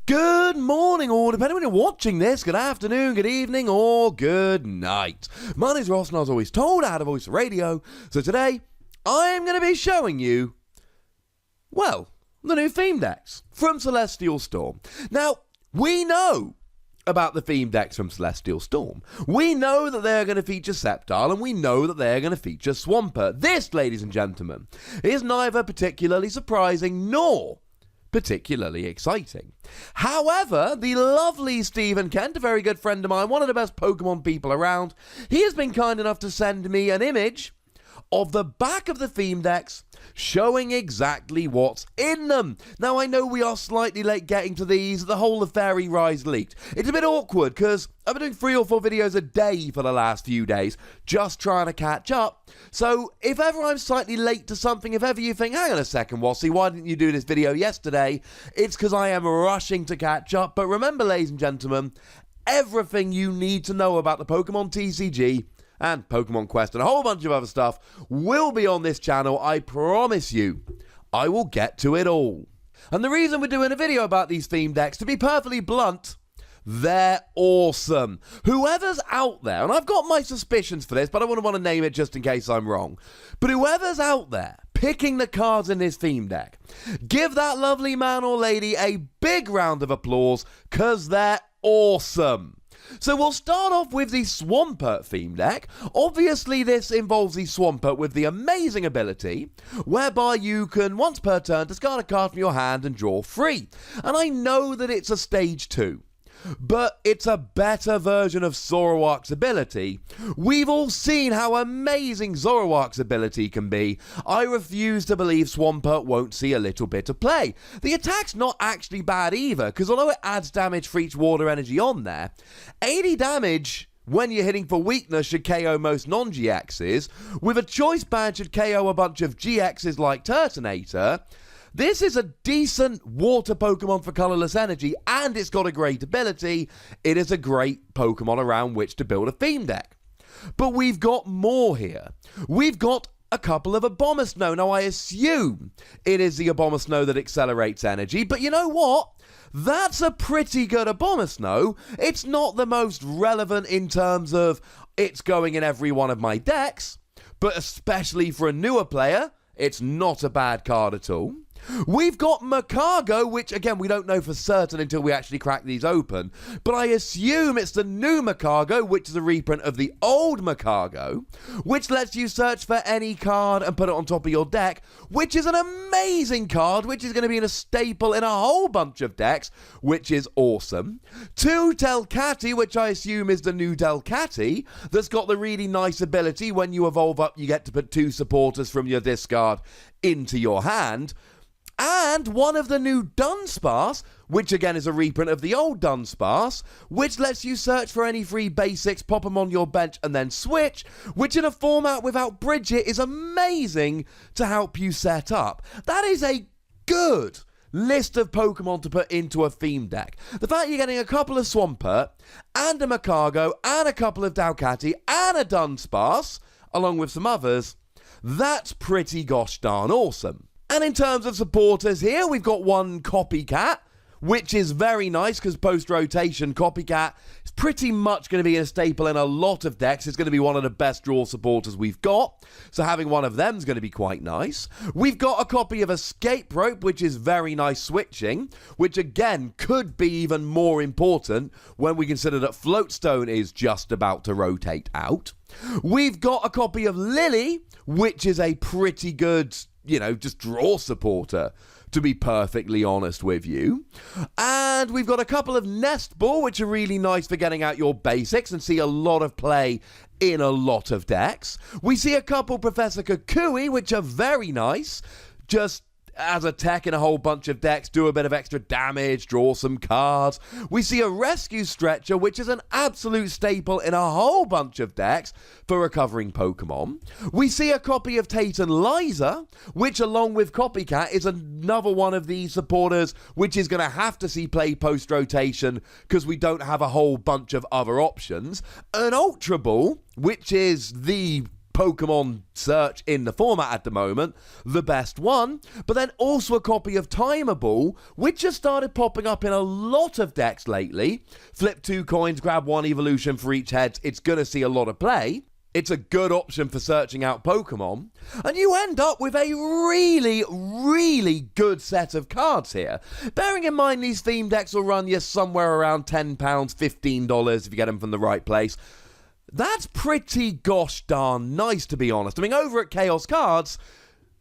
Good morning, or depending when you're watching this, good afternoon, good evening, or good night. My name's Ross, and I was always told I had a voice for radio, so today I'm going to be showing you, well, the new theme decks from Celestial Storm. Now, we know about the theme decks from Celestial Storm. We know that they're going to feature Sceptile, and we know that they're going to feature Swampert. This, ladies and gentlemen, is neither particularly surprising nor particularly exciting. However, the lovely Stephen Kent, a very good friend of mine, one of the best Pokemon people around, he has been kind enough to send me an image of the back of the theme decks showing exactly what's in them. Now, I know we are slightly late getting to these. The whole of Fairy Rise leaked. It's a bit awkward because I've been doing 3 or 4 videos a day for the last few days, just trying to catch up. So if ever I'm slightly late to something, if ever you think, hang on a second, Wassy, why didn't you do this video yesterday? It's because I am rushing to catch up. But remember, ladies and gentlemen, everything you need to know about the Pokemon TCG and Pokemon Quest and a whole bunch of other stuff will be on this channel. I promise you, I will get to it all. And the reason we're doing a video about these theme decks, to be perfectly blunt, they're awesome. Whoever's out there, and I've got my suspicions for this, but I wouldn't want to name it just in case I'm wrong, but whoever's out there picking the cards in this theme deck, give that lovely man or lady a big round of applause, because they're awesome. So we'll start off with the Swampert theme deck. Obviously, this involves the Swampert with the amazing ability whereby you can, once per turn, discard a card from your hand and draw 3. And I know that it's a stage 2, but it's a better version of Zoroark's ability. We've all seen how amazing Zoroark's ability can be. I refuse to believe Swampert won't see a little bit of play. The attack's not actually bad either, because although it adds damage for each water energy on there, 80 damage when you're hitting for weakness should KO most non-GXs, with a choice band should KO a bunch of GXs like Turtonator. This is a decent water Pokemon for colorless energy, and it's got a great ability. It is a great Pokemon around which to build a theme deck. But we've got more here. We've got a couple of Abomasnow. Now, I assume it is the Abomasnow that accelerates energy, but you know what? That's a pretty good Abomasnow. It's not the most relevant in terms of it's going in every one of my decks, but especially for a newer player, it's not a bad card at all. We've got Macargo, which, again, we don't know for certain until we actually crack these open, but I assume it's the new Macargo, which is a reprint of the old Macargo, which lets you search for any card and put it on top of your deck, which is an amazing card, which is going to be a staple in a whole bunch of decks, which is awesome. 2 Delcatty, which I assume is the new Delcatty, that's got the really nice ability when you evolve up, you get to put 2 supporters from your discard into your hand. And one of the new Dunsparce, which again is a reprint of the old Dunsparce, which lets you search for any 3 basics, pop them on your bench, and then switch, which in a format without Bridget is amazing to help you set up. That is a good list of Pokemon to put into a theme deck. The fact you're getting a couple of Swampert, and a Macargo, and a couple of Delcatty, and a Dunsparce, along with some others, that's pretty gosh darn awesome. And in terms of supporters here, we've got 1 Copycat, which is very nice because post-rotation, Copycat is pretty much going to be a staple in a lot of decks. It's going to be one of the best draw supporters we've got, so having one of them is going to be quite nice. We've got a copy of Escape Rope, which is very nice switching, which again could be even more important when we consider that Floatstone is just about to rotate out. We've got a copy of Lily, which is a pretty good, just draw supporter, to be perfectly honest with you. And we've got a couple of Nest Ball, which are really nice for getting out your basics and see a lot of play in a lot of decks. We see a couple Professor Kukui, which are very nice, just as a tech in a whole bunch of decks, do a bit of extra damage, draw some cards. We see a Rescue Stretcher, which is an absolute staple in a whole bunch of decks for recovering Pokemon. We see a copy of Tate and Liza, which along with Copycat is another one of these supporters which is going to have to see play post-rotation because we don't have a whole bunch of other options. An Ultra Ball, which is the Pokemon search in the format at the moment, the best one, but then also a copy of Timer Ball, which has started popping up in a lot of decks lately. Flip 2 coins, grab 1 evolution for each head, it's going to see a lot of play. It's a good option for searching out Pokemon, and you end up with a really, really good set of cards here. Bearing in mind these theme decks will run you somewhere around £10, $15 if you get them from the right place. That's pretty gosh darn nice, to be honest. I mean, over at Chaos Cards,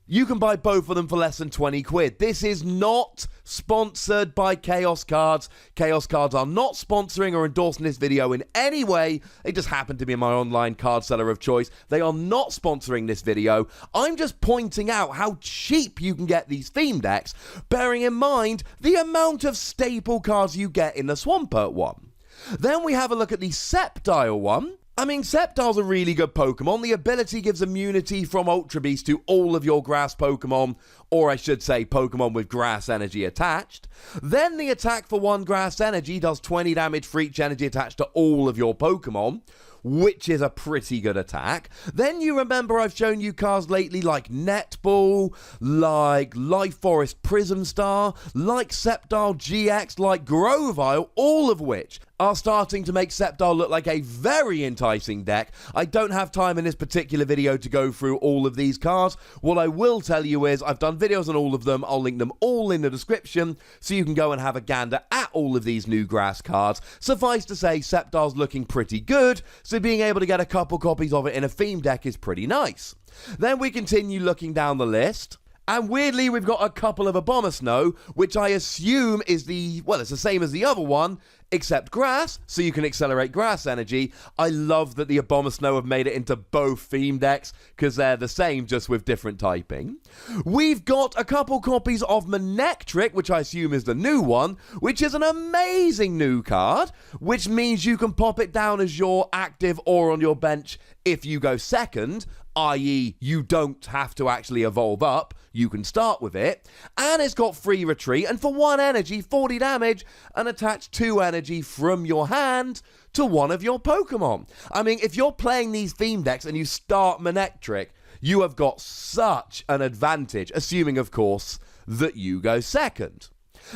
you can buy both of them for less than 20 quid. This is not sponsored by Chaos Cards. Chaos Cards are not sponsoring or endorsing this video in any way. They just happen to be my online card seller of choice. They are not sponsoring this video. I'm just pointing out how cheap you can get these theme decks, bearing in mind the amount of staple cards you get in the Swampert one. Then we have a look at the Sceptile one. I mean, Sceptile's a really good Pokemon. The ability gives immunity from Ultra Beast to all of your grass Pokemon, or I should say Pokemon with grass energy attached. Then the attack for 1 grass energy does 20 damage for each energy attached to all of your Pokemon, which is a pretty good attack. Then you remember I've shown you cards lately like Netball, like Life Forest Prism Star, like Sceptile GX, like Grovyle, all of which are starting to make Sceptile look like a very enticing deck. I don't have time in this particular video to go through all of these cards. What I will tell you is I've done videos on all of them. I'll link them all in the description so you can go and have a gander at all of these new grass cards. Suffice to say, Sceptile's looking pretty good, so being able to get a couple copies of it in a theme deck is pretty nice. Then we continue looking down the list. And weirdly, we've got a couple of Abomasnow, which I assume is it's the same as the other one, except grass, so you can accelerate grass energy. I love that the Abomasnow have made it into both theme decks, because they're the same, just with different typing. We've got a couple copies of Manectric, which I assume is the new one, which is an amazing new card, which means you can pop it down as your active or on your bench if you go second, i.e. you don't have to actually evolve up, you can start with it, and it's got free retreat, and for 1 energy, 40 damage, and attach 2 energy from your hand to one of your Pokemon. I mean, if you're playing these theme decks and you start Manectric, you have got such an advantage, assuming, of course, that you go second.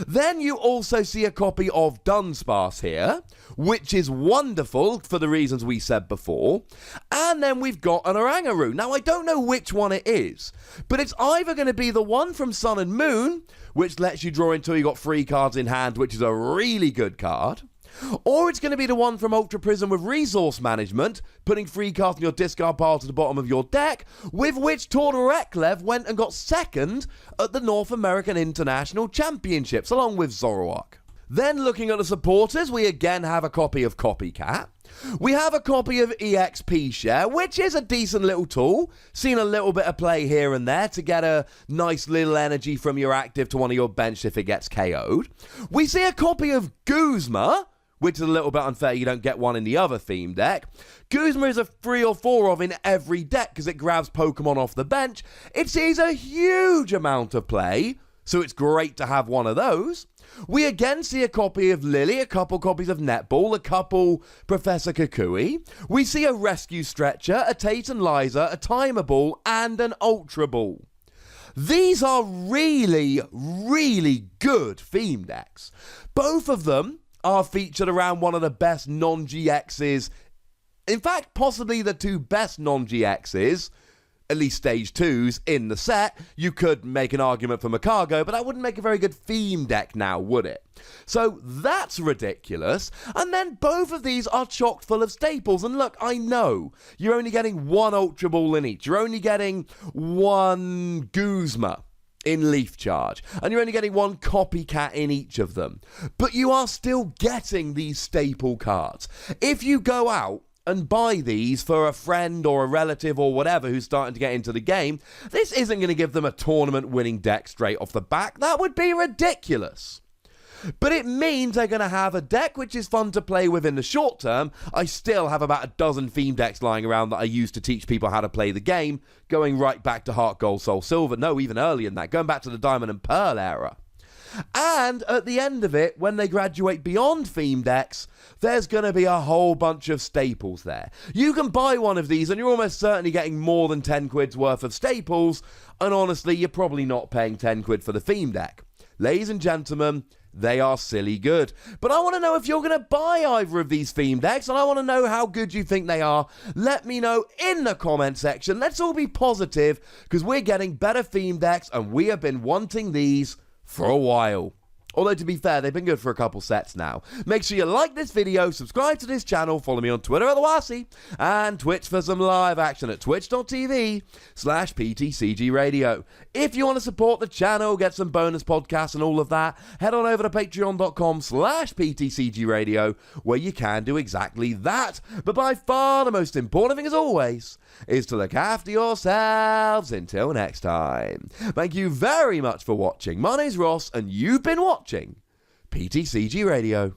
Then you also see a copy of Dunsparce here, which is wonderful for the reasons we said before. And then we've got an Oranguru. Now, I don't know which one it is, but it's either going to be the one from Sun and Moon, which lets you draw until you got 3 cards in hand, which is a really good card. Or it's going to be the one from Ultra Prism with Resource Management, putting 3 cards in your discard pile to the bottom of your deck, with which Tordoreklev went and got second at the North American International Championships, along with Zoroark. Then looking at the supporters, we again have a copy of Copycat. We have a copy of EXP Share, which is a decent little tool. Seen a little bit of play here and there to get a nice little energy from your active to one of your bench if it gets KO'd. We see a copy of Guzma, which is a little bit unfair, you don't get one in the other theme deck. Guzma is a 3 or 4 of in every deck because it grabs Pokemon off the bench. It sees a huge amount of play, so it's great to have one of those. We again see a copy of Lily, a couple copies of Netball, a couple Professor Kukui. We see a Rescue Stretcher, a Tate and Liza, a Timer Ball, and an Ultra Ball. These are really, really good theme decks. Both of them are featured around one of the best non-GXs, in fact, possibly the 2 best non-GXs, at least stage 2s, in the set. You could make an argument for Makago, but that wouldn't make a very good theme deck now, would it? So that's ridiculous. And then both of these are chock full of staples. And look, I know you're only getting 1 Ultra Ball in each. You're only getting 1 Guzma in Leaf Charge, and you're only getting 1 Copycat in each of them, but you are still getting these staple cards. If you go out and buy these for a friend or a relative or whatever who's starting to get into the game, this isn't going to give them a tournament winning deck straight off the back. That would be ridiculous. But it means they're going to have a deck which is fun to play with in the short term. I still have about a dozen theme decks lying around that I use to teach people how to play the game, going right back to Heart Gold, Soul Silver. No, even earlier than that, going back to the Diamond and Pearl era. And at the end of it, when they graduate beyond theme decks, there's going to be a whole bunch of staples there. You can buy one of these and you're almost certainly getting more than 10 quid's worth of staples, and honestly, you're probably not paying 10 quid for the theme deck. Ladies and gentlemen, they are silly good. But I want to know if you're going to buy either of these theme decks, and I want to know how good you think they are. Let me know in the comment section. Let's all be positive, because we're getting better theme decks, and we have been wanting these for a while. Although, to be fair, they've been good for a couple sets now. Make sure you like this video, subscribe to this channel, follow me on Twitter @TheWassy, and Twitch for some live action at twitch.tv/PTCGRadio. If you want to support the channel, get some bonus podcasts and all of that, head on over to patreon.com/PTCGRadio, where you can do exactly that. But by far the most important thing, as always, is to look after yourselves. Until next time. Thank you very much for watching. My name's Ross, and you've been watching PTCG Radio.